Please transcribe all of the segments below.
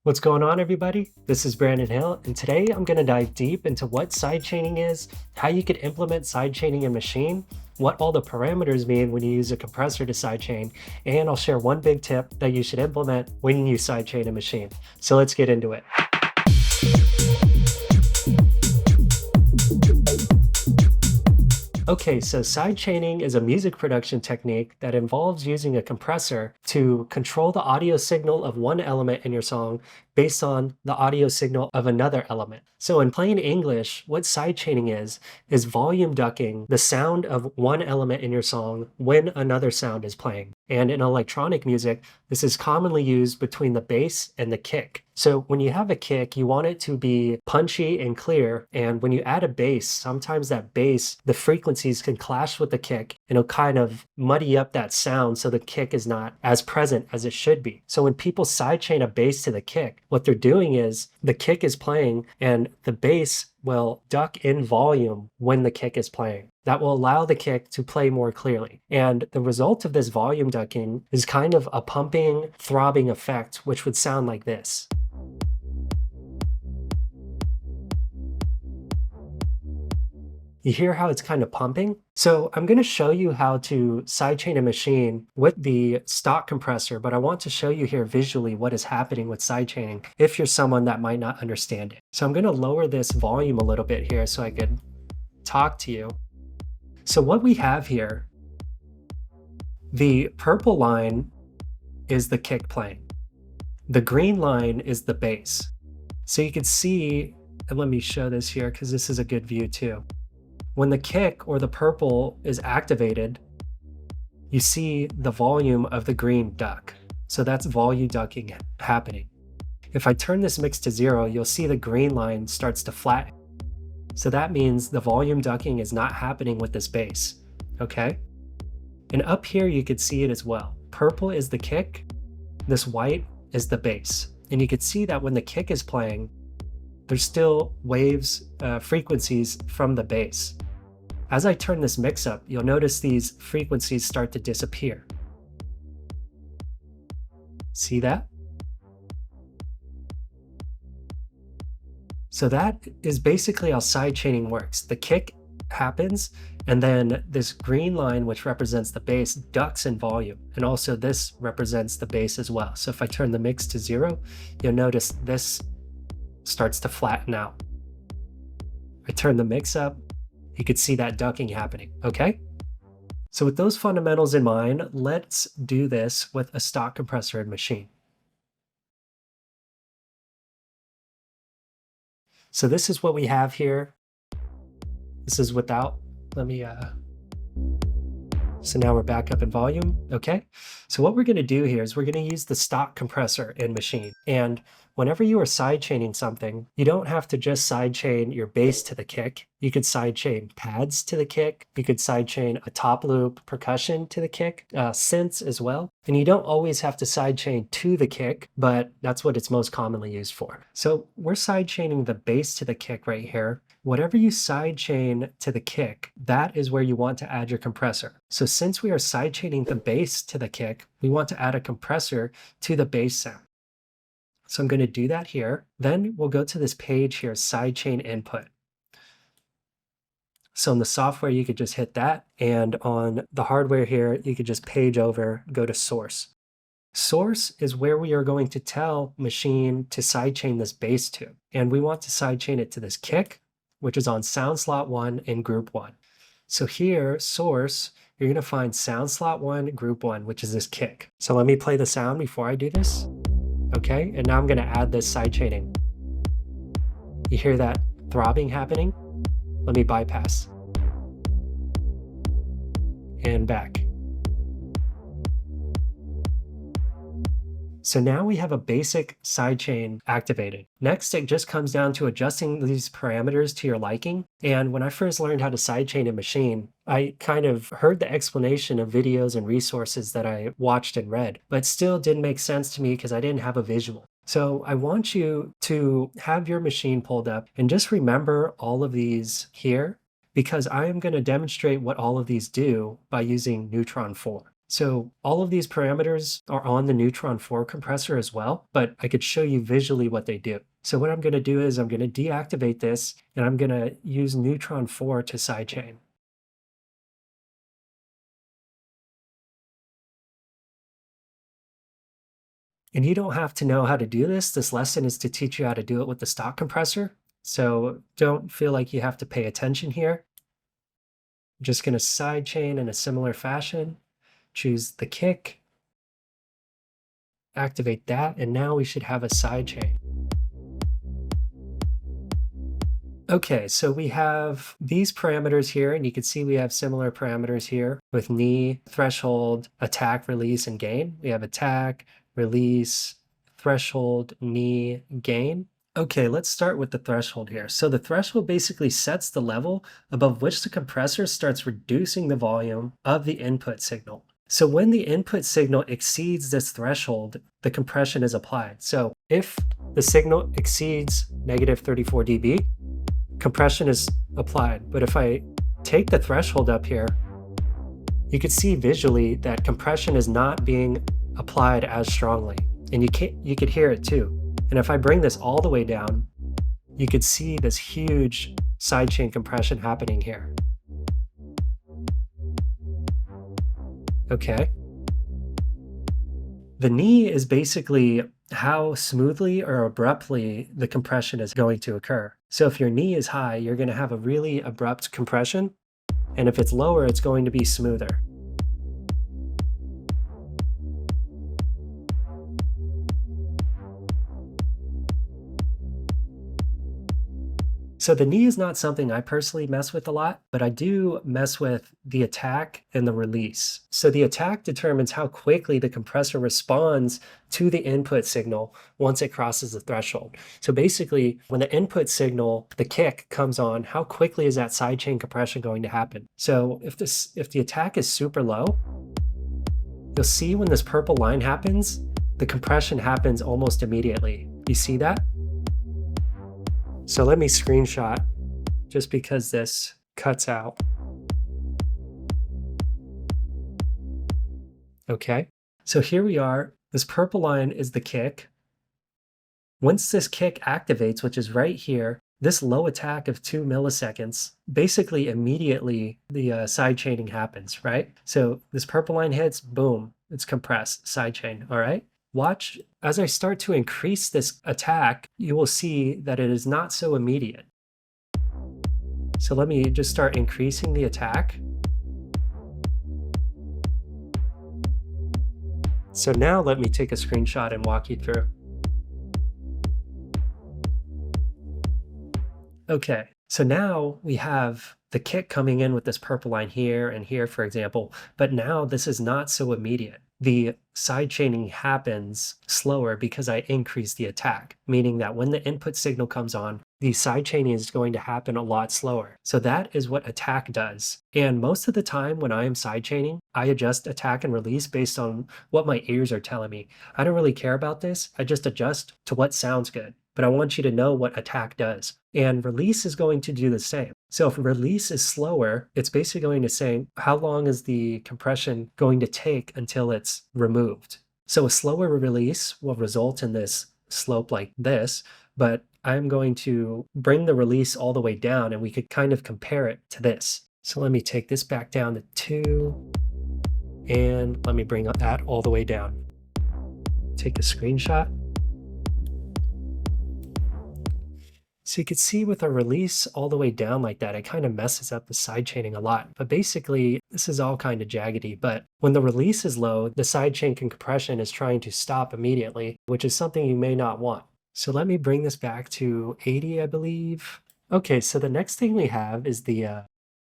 What's going on, everybody? This is Brandon Hill, and today I'm going to dive deep into what sidechaining is, how you could implement sidechaining in Maschine, what all the parameters mean when you use a compressor to sidechain, and I'll share one big tip that you should implement when you sidechain in Maschine. So let's get into it. Okay, so sidechaining is a music production technique that involves using a compressor to control the audio signal of one element in your song based on the audio signal of another element. So in plain English, what sidechaining is volume ducking the sound of one element in your song when another sound is playing. And in electronic music, this is commonly used between the bass and the kick. So when you have a kick, you want it to be punchy and clear. And when you add a bass, sometimes that bass, the frequencies can clash with the kick and it'll kind of muddy up that sound so the kick is not as present as it should be. So when people sidechain a bass to the kick, what they're doing is the kick is playing and the bass will duck in volume when the kick is playing. That will allow the kick to play more clearly. And the result of this volume ducking is kind of a pumping, throbbing effect, which would sound like this. You hear how it's kind of pumping? So I'm going to show you how to sidechain a Maschine with the stock compressor, but I want to show you here visually what is happening with sidechaining if you're someone that might not understand it. So I'm going to lower this volume a little bit here so I could talk to you. So what we have here, the purple line is the kick playing. The green line is the bass. So you can see, and let me show this here because this is a good view too. When the kick or the purple is activated, you see the volume of the green duck. So that's volume ducking happening. If I turn this mix to 0, you'll see the green line starts to flatten. So that means the volume ducking is not happening with this bass, okay? And up here you could see it as well. Purple is the kick, this white is the bass. And you could see that when the kick is playing, there's still waves, frequencies from the bass. As I turn this mix up, you'll notice these frequencies start to disappear. See that? So that is basically how sidechaining works. The kick happens, and then this green line, which represents the bass, ducks in volume. And also this represents the bass as well. So if I turn the mix to 0, you'll notice this starts to flatten out. I turn the mix up, you could see that ducking happening, okay? So with those fundamentals in mind, let's do this with a stock compressor and Maschine. So this is what we have here. This is without, so now we're back up in volume, okay? So what we're gonna do here is we're gonna use the stock compressor in Maschine. And whenever you are sidechaining something, you don't have to just sidechain your bass to the kick. You could sidechain pads to the kick. You could sidechain a top loop percussion to the kick, synths as well. And you don't always have to sidechain to the kick, but that's what it's most commonly used for. So we're sidechaining the bass to the kick right here. Whatever you sidechain to the kick, that is where you want to add your compressor. So since we are sidechaining the bass to the kick, we want to add a compressor to the bass sound. So I'm going to do that here. Then we'll go to this page here, sidechain input. So in the software, you could just hit that. And on the hardware here, you could just page over, go to source. Source is where we are going to tell Maschine to sidechain this bass to. And we want to sidechain it to this kick, which is on sound slot 1 in group 1. So here, source, you're going to find sound slot 1, group 1, which is this kick. So let me play the sound before I do this. Okay, and now I'm going to add this sidechaining. You hear that throbbing happening? Let me bypass. And back. So now we have a basic sidechain activated. Next, it just comes down to adjusting these parameters to your liking. And when I first learned how to sidechain a Maschine, I kind of heard the explanation of videos and resources that I watched and read, but still didn't make sense to me because I didn't have a visual. So I want you to have your Maschine pulled up and just remember all of these here, because I am going to demonstrate what all of these do by using Neutron 4. So all of these parameters are on the Neutron 4 compressor as well, but I could show you visually what they do. So what I'm going to do is I'm going to deactivate this, and I'm going to use Neutron 4 to sidechain. And you don't have to know how to do this. This lesson is to teach you how to do it with the stock compressor. So don't feel like you have to pay attention here. I'm just going to sidechain in a similar fashion. Choose the kick, activate that, and now we should have a sidechain. Okay, so we have these parameters here, and you can see we have similar parameters here with knee, threshold, attack, release, and gain. We have attack, release, threshold, knee, gain. Okay, let's start with the threshold here. So the threshold basically sets the level above which the compressor starts reducing the volume of the input signal. So when the input signal exceeds this threshold, the compression is applied. So if the signal exceeds negative 34 dB, compression is applied. But if I take the threshold up here, you can see visually that compression is not being applied as strongly. And you could hear it too. And if I bring this all the way down, you could see this huge sidechain compression happening here. Okay. The knee is basically how smoothly or abruptly the compression is going to occur. So if your knee is high, you're going to have a really abrupt compression. And if it's lower, it's going to be smoother. So the knee is not something I personally mess with a lot, but I do mess with the attack and the release. So the attack determines how quickly the compressor responds to the input signal once it crosses the threshold. So basically, when the input signal, the kick, comes on, how quickly is that sidechain compression going to happen? So if the attack is super low, you'll see when this purple line happens, the compression happens almost immediately. You see that? So let me screenshot just because this cuts out. Okay, so here we are. This purple line is the kick. Once this kick activates, which is right here, this low attack of 2 milliseconds, basically immediately the sidechaining happens, right? So this purple line hits, boom, it's compressed, sidechain, all right? Watch, as I start to increase this attack, you will see that it is not so immediate. So let me just start increasing the attack. So now let me take a screenshot and walk you through. Okay, so now we have the kick coming in with this purple line here and here, for example, but now this is not so immediate. The sidechaining happens slower because I increase the attack, meaning that when the input signal comes on, the sidechaining is going to happen a lot slower. So that is what attack does. And most of the time when I am sidechaining, I adjust attack and release based on what my ears are telling me. I don't really care about this. I just adjust to what sounds good. But I want you to know what attack does. And release is going to do the same. So if release is slower, it's basically going to say, how long is the compression going to take until it's removed? So a slower release will result in this slope like this, but I'm going to bring the release all the way down and we could kind of compare it to this. So let me take this back down to 2 and let me bring that all the way down. Take a screenshot. So you can see with a release all the way down like that, it kind of messes up the sidechaining a lot. But basically, this is all kind of jaggedy. But when the release is low, the sidechain compression is trying to stop immediately, which is something you may not want. So let me bring this back to 80, I believe. Okay, so the next thing we have is the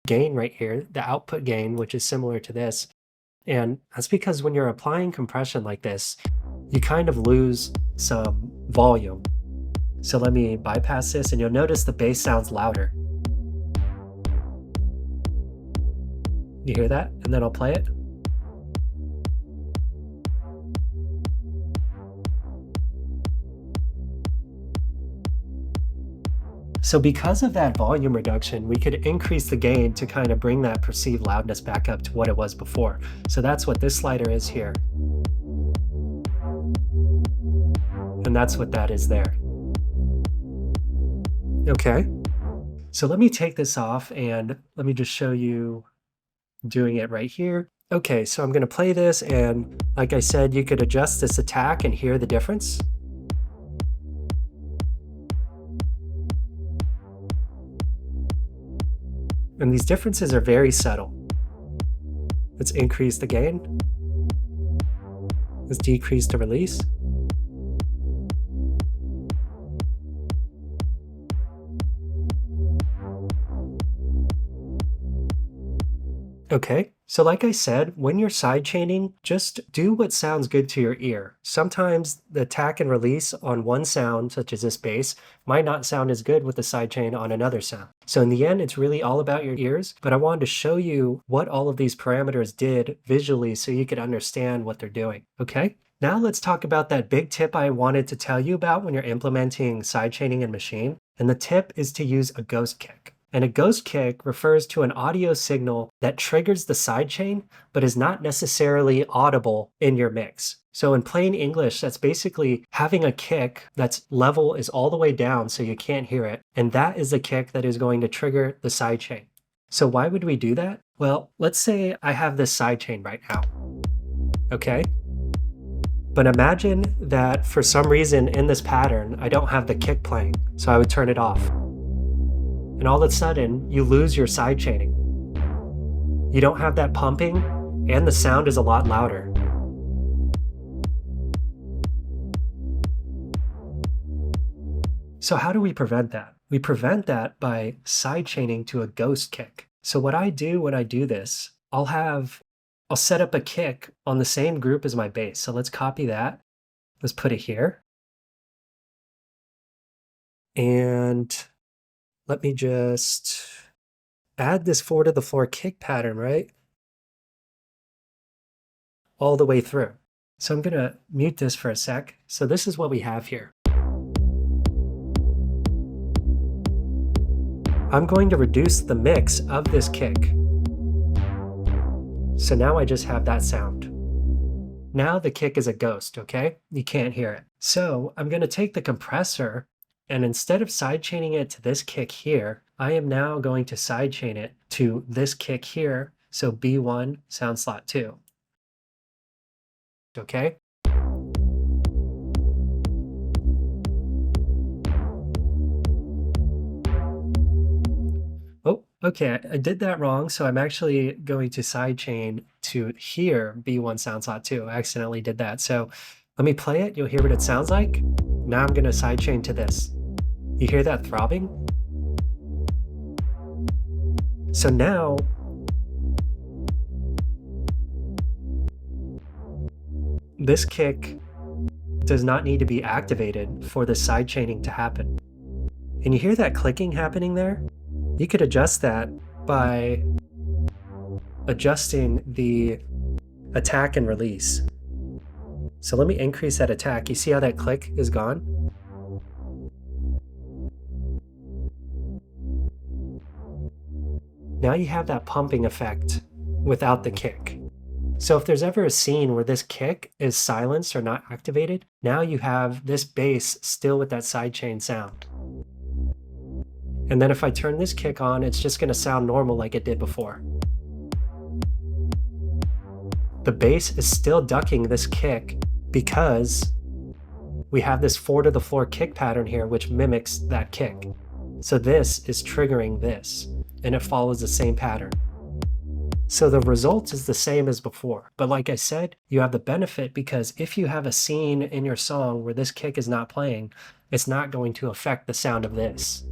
gain right here, the output gain, which is similar to this. And that's because when you're applying compression like this, you kind of lose some volume. So let me bypass this and you'll notice the bass sounds louder. You hear that? And then I'll play it. So because of that volume reduction, we could increase the gain to kind of bring that perceived loudness back up to what it was before. So that's what this slider is here. And that's what that is there. Okay. So let me take this off and let me just show you doing it right here. Okay, so I'm going to play this, and like I said, you could adjust this attack and hear the difference. And these differences are very subtle. Let's increase the gain. Let's decrease the release. Okay, so like I said, when you're sidechaining, just do what sounds good to your ear. Sometimes the attack and release on one sound, such as this bass, might not sound as good with the sidechain on another sound. So in the end, it's really all about your ears, but I wanted to show you what all of these parameters did visually so you could understand what they're doing, okay? Now let's talk about that big tip I wanted to tell you about when you're implementing sidechaining in Maschine, and the tip is to use a ghost kick. And a ghost kick refers to an audio signal that triggers the sidechain, but is not necessarily audible in your mix. So in plain English, that's basically having a kick that's level is all the way down so you can't hear it. And that is the kick that is going to trigger the sidechain. So why would we do that? Well, let's say I have this sidechain right now, okay? But imagine that for some reason in this pattern, I don't have the kick playing, so I would turn it off. And all of a sudden, you lose your sidechaining. You don't have that pumping, and the sound is a lot louder. So how do we prevent that? We prevent that by sidechaining to a ghost kick. So what I do when I do this, I'll set up a kick on the same group as my bass. So let's copy that. Let's put it here. And let me just add this 4 to the floor kick pattern, right? All the way through. So I'm going to mute this for a sec. So this is what we have here. I'm going to reduce the mix of this kick. So now I just have that sound. Now the kick is a ghost, okay? You can't hear it. So I'm going to take the compressor, and instead of sidechaining it to this kick here, I am now going to sidechain it to this kick here. So B1 sound slot 2. Okay? Oh, okay, I did that wrong. So I'm actually going to sidechain to here, B1 sound slot 2. I accidentally did that. So let me play it. You'll hear what it sounds like. Now I'm going to sidechain to this. You hear that throbbing? So now, this kick does not need to be activated for the sidechaining to happen. And you hear that clicking happening there? You could adjust that by adjusting the attack and release. So let me increase that attack. You see how that click is gone? Now you have that pumping effect without the kick. So if there's ever a scene where this kick is silenced or not activated, now you have this bass still with that sidechain sound. And then if I turn this kick on, it's just going to sound normal like it did before. The bass is still ducking this kick because we have this 4 to the floor kick pattern here, which mimics that kick. So this is triggering this, and it follows the same pattern. So the result is the same as before. But like I said, you have the benefit because if you have a scene in your song where this kick is not playing, it's not going to affect the sound of this.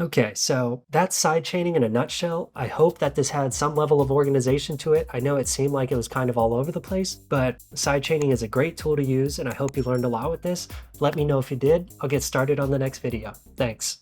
Okay, so that's sidechaining in a nutshell. I hope that this had some level of organization to it. I know it seemed like it was kind of all over the place, but sidechaining is a great tool to use, and I hope you learned a lot with this. Let me know if you did. I'll get started on the next video. Thanks.